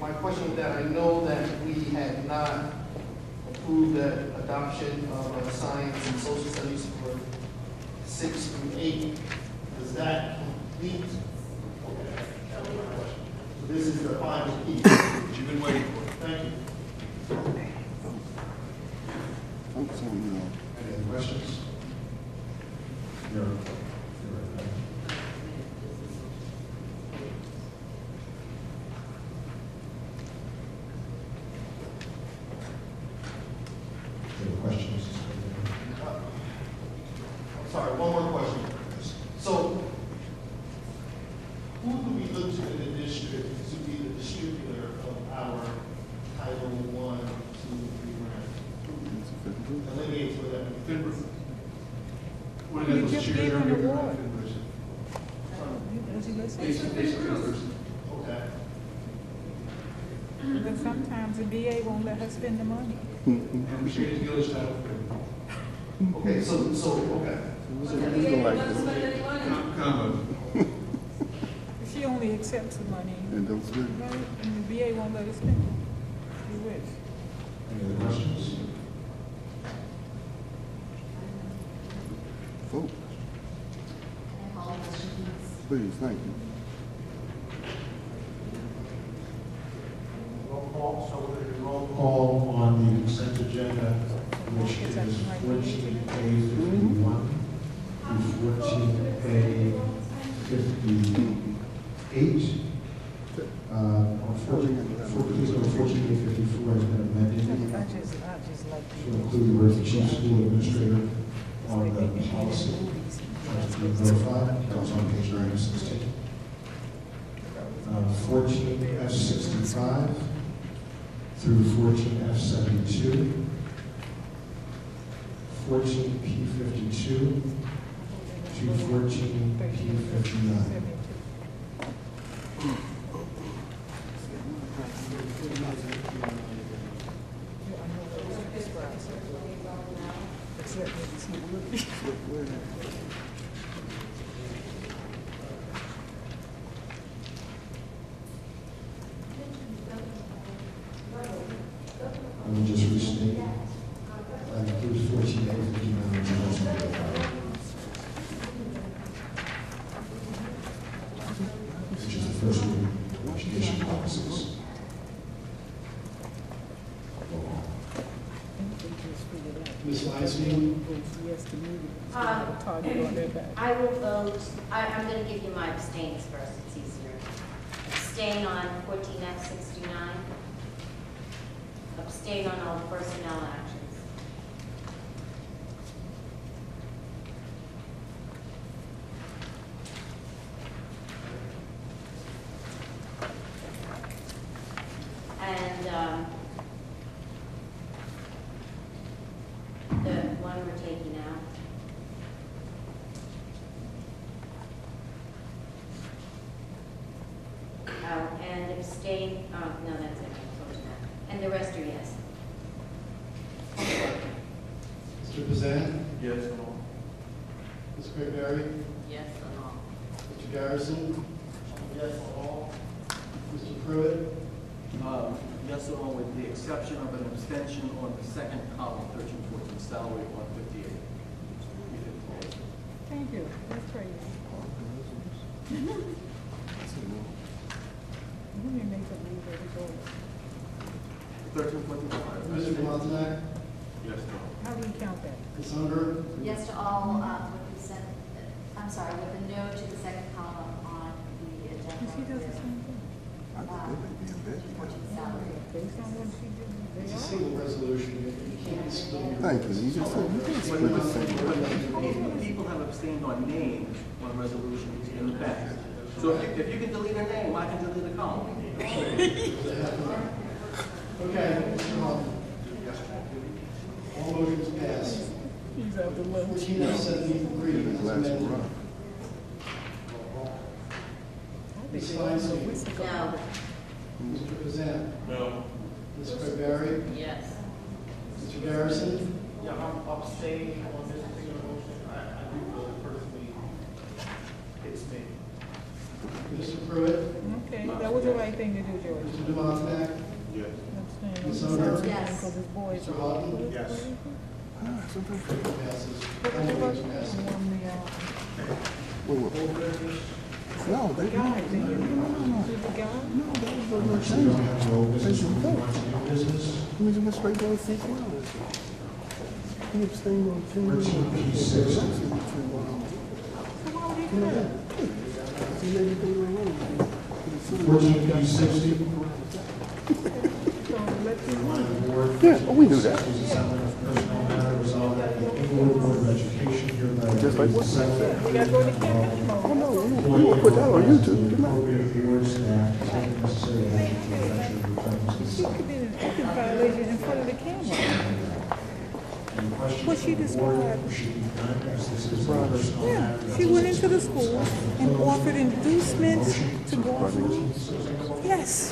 my question with that, I know that we had not approved the adoption of science and social studies for 6 through 8. Does that complete? Okay, that was my question. So this is the final piece that you've been waiting for. Thank you. Any other questions? You're right. Any questions? I'm sorry, one more question. So, who do we look to in the district to be the distributor of our Title I, 2, 3 grant? Delegates for that. Finbridge. You just gave him an award. Okay. But sometimes the VA won't let her spend the money. And Michigan Village Title. Okay, okay. Combo. She only accepts the money, And those good. right? And the VA won't let her spend it. You wish. Any other questions? Vote. Please, thank you. Roll call, so we're going to roll call on the consent agenda, which is 14A51 through 14A58. On 14A54 has been amended I just like to include the words the chief school administrator on the policy. Has been notified, that was on page 916. 14F65 through 14F72, 14P52 to 14P59. Let me just restate. That includes 14A59, which is also which is the first reading of education policies. Ms. Feinstein? I will vote, I'm going to give you my abstains first, it's easier. Abstain on 14F69. Abstain on all personnel actions. And the one we're taking out. And abstain, no, that's it, I told you that. And the rest are yes. Mr. Bazan? Yes, on all. Ms. Cranberry? Yes on all. Mr. Garrison? Yes on all. Mr. Pruitt? Yes on with the exception of an abstention on the second column, 1314 salary 158. Thank you. That's right. You may make a leave every go. 1345. Mr. Montanak? Yes, no. How do you count that? Ms. Unger? Yes to all, with the second, I'm sorry, with a no to the second column on the agenda. She does the same thing. I think they'd be in bed. Salary. Based on what she did, It's a they are. single resolution. You can't be splitting. Thank you. You just said you can split the same. People have abstained on names on resolutions in the past. So if you can delete a name, I can delete a column. Okay, all motions passed. He's out the lunch. 14F73 as Last amended. run. Ms. Feinstein? No. Mr. Bazan? No. Ms. Cranberry? Yes. Mr. Garrison? Yeah, I'm abstaining on this particular motion. I do feel personally it's me. Mr. Pruitt? Okay, that was the right thing to do, George. Mr. Dumonte? Yes. Ms. Sumner? Yes. Because his boys Mr. Lawton? Yes. Passes. What was the Passes. first one? No, they The guy, the guy? So we don't have no business, we want to do business. We just went straight down to C1. He abstained on 10. 13P60. So why would he do that? He made everything wrong. 14P60. So let him Remind know. the board. Yeah, oh, we knew that. Is a settlement of personnel matter resolved at the Englewood Board of Education hereby. Just like what? Settlement. We gotta go to campus mode. Oh, no, we won't put that on YouTube. Good night. Appropriate boards that take necessary action to effectually return to the She could be an ethics violation in front of the camera. Any questions What she from the board? described. Should be done, as this is a personal Yeah, matter. she went into the school and offered inducements to go home. Yes,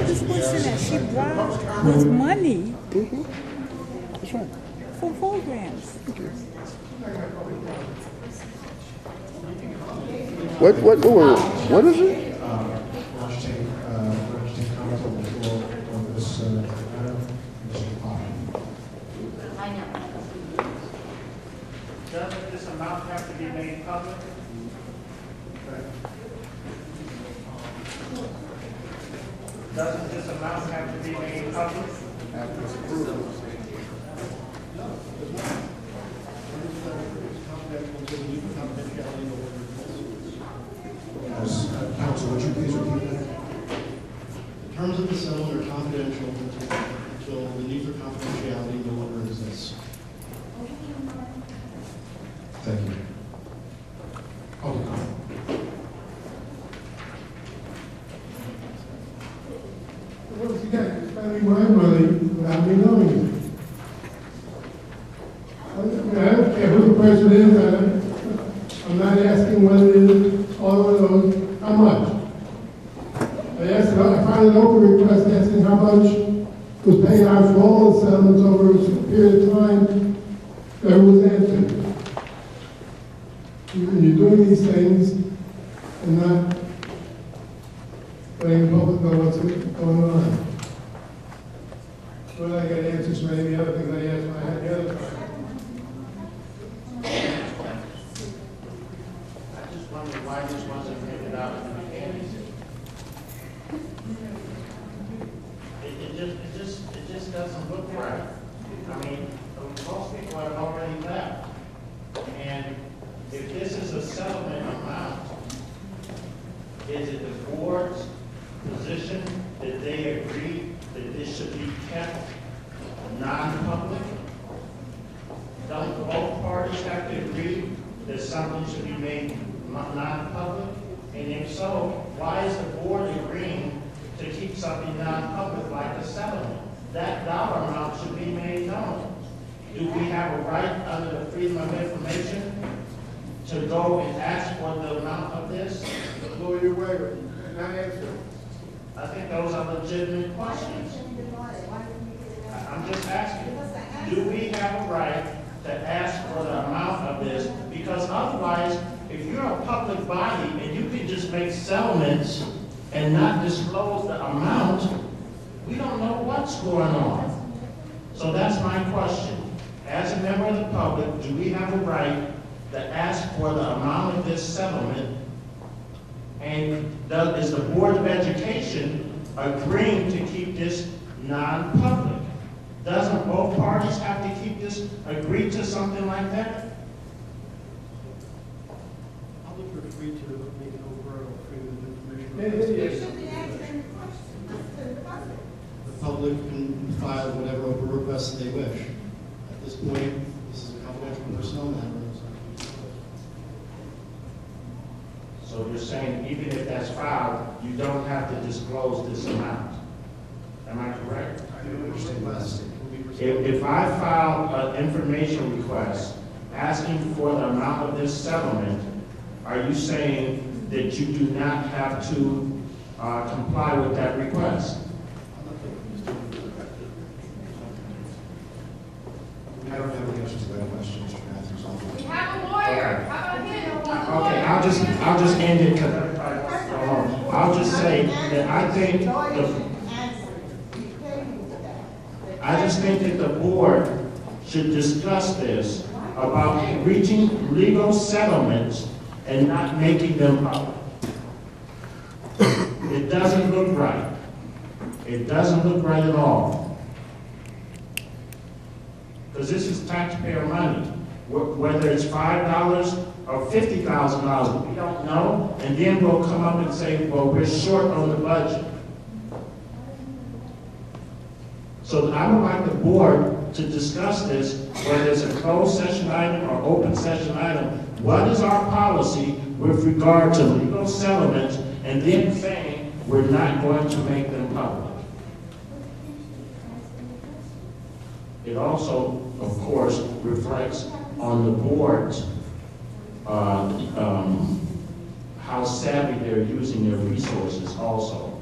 this person that she bribed with money That's right. for programs. What is it? Why don't you take comment on the floor on this matter? Mr. Potter. I know. Doesn't this amount have to be made public? Doesn't this amount have to be made public? Counsel, would you please repeat that? The terms of the settlement are confidential until the need for confidentiality no longer exists. Thank you. Public comment. Once again, you're spending my money without me knowing it. I don't care who the person is, I'm not asking what it is, all of those, how much? I filed an open request asking how much was paid out for all the settlements over a period of time that was answered. You're doing these things and not letting the public know what's going on. Well, I got answers for any of the other things I asked when I had the other time. I just wonder why this wasn't figured out in the beginning. It just doesn't look right. I mean, most people have already left. And if this is a settlement amount, is it the board's position that they agree that this should be kept non-public? Don't both parties have to agree that something should be made non-public? And if so, why is the board agreeing to keep something non-public like a settlement? That dollar amount should be made known. Do we have a right under the Freedom of Information to go and ask for the amount of this? Lawyer Waiver, not answer. I think those are legitimate questions. I'm just asking, do we have a right to ask for the amount of this? Because otherwise, if you're a public body and you can just make settlements and not disclose the amount, we don't know what's going on. So that's my question. As a member of the public, do we have a right to ask for the amount of this settlement? And is the Board of Education agreeing to keep this non-public? Doesn't both parties have to keep this, agree to something like that? Public are free to make an overall freedom of information. The public can file whatever open requests they wish. At this point, this is a confidential personnel matter. So you're saying even if that's filed, you don't have to disclose this amount? Am I correct? I don't understand last. If I file an information request asking for the amount of this settlement, are you saying that you do not have to comply with that request? I don't have the answer to that question, Mr. Matthews. We have a lawyer. How about him? Okay, I'll just end it because I'll just say I think, I just think that the board should discuss this about reaching legal settlements and not making them public. It doesn't look right. It doesn't look right at all. Because this is taxpayer money. Whether it's $5 or $50,000, we don't know. And then we'll come up and say, well, we're short on the budget. So I would like the board to discuss this, whether it's a closed session item or open session item. What is our policy with regard to legal settlements, and then saying we're not going to make them public? It also, of course, reflects on the board's how savvy they're using their resources also.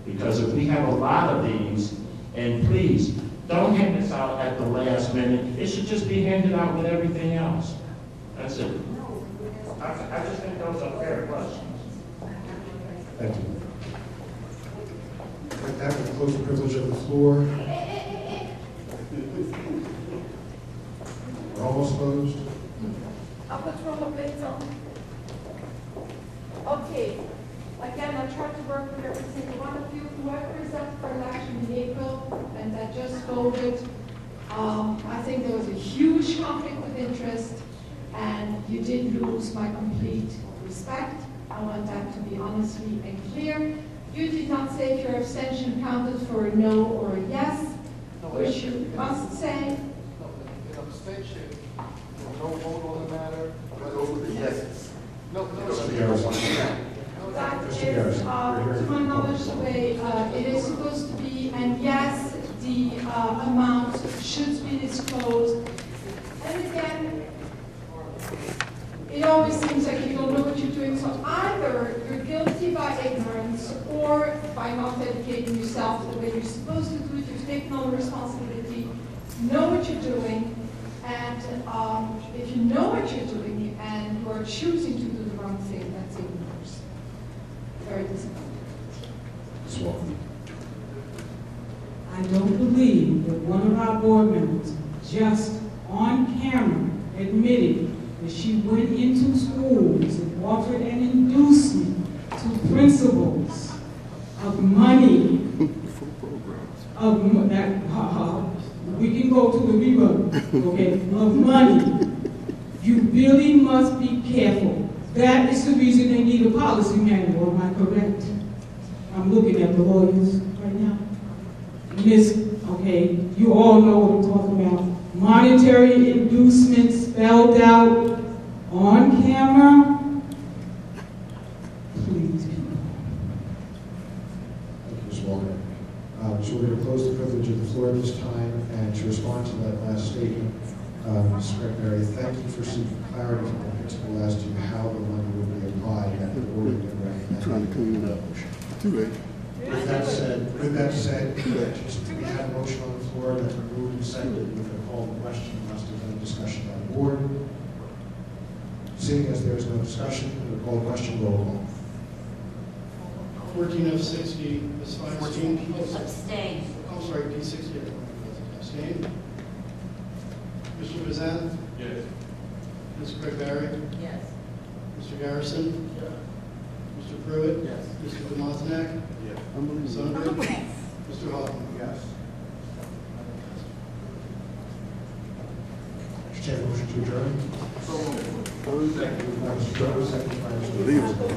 Because if we have a lot of these, and please, don't hand this out at the last minute. It should just be handed out with everything else. That's it. I just think those are fair questions. Thank you. With that, we'll close the privilege of the floor. We're almost closed. Okay, again, I tried to work with every single one of you. Whoever is up for election in April and that just voted, I think there was a huge conflict of interest, and you did lose my complete respect. I want that to be honestly and clear. You did not say if your abstention counted for a no or a yes, which you must say. No, an abstention, no vote on the matter, but over the yeses. No. Mr. Garrison. That Mr. is, Garrison, to my knowledge, the way it is supposed to be, and yes, the amount should be disclosed. And again, it always seems like you don't know what you're doing, so either you're guilty by ignorance or by not dedicating yourself the way you're supposed to do it, you've taken on the responsibility, know what you're doing, and if you know what you're doing and you are choosing to do the wrong thing, that's even worse. Very disappointing. Ms. Walker. I don't believe that one of our board members just on camera admitted that she went into schools and offered an inducement to principals of money, of that, we can go to the rerun, okay, of money. You really must be careful. That is the reason they need a policy manual, am I correct? I'm looking at the lawyers right now. Miss, okay, you all know what I'm talking about. Monetary inducement spelled out on camera. Please, people. Thank you, Ms. Walker. So we're going to close the privilege of the floor at this time, and to respond to that last statement, Ms. Secretary, thank you for seeking clarity from the principal as to how the money will be applied and the order to recommend. Trying to clean it up. Too late. With that said, we have a motion on the floor that's been moved and seconded with a call to question unless there's any discussion by the board. Seeing as there is no discussion, we will call the question, roll call. 14 of 60, Ms. Feinstein. Abstain. I'm sorry, D60. Abstain. Mr. Bazan? Yes. Ms. Craig Barry? Yes. Mr. Garrison? Mr. Pruitt? Yes. Mr. Demosthenek? Ms. Unruh? Mr. Hoffman? Yes. Chair, motion to adjourn. Mr. Jones, second by Mr. Unbelievable.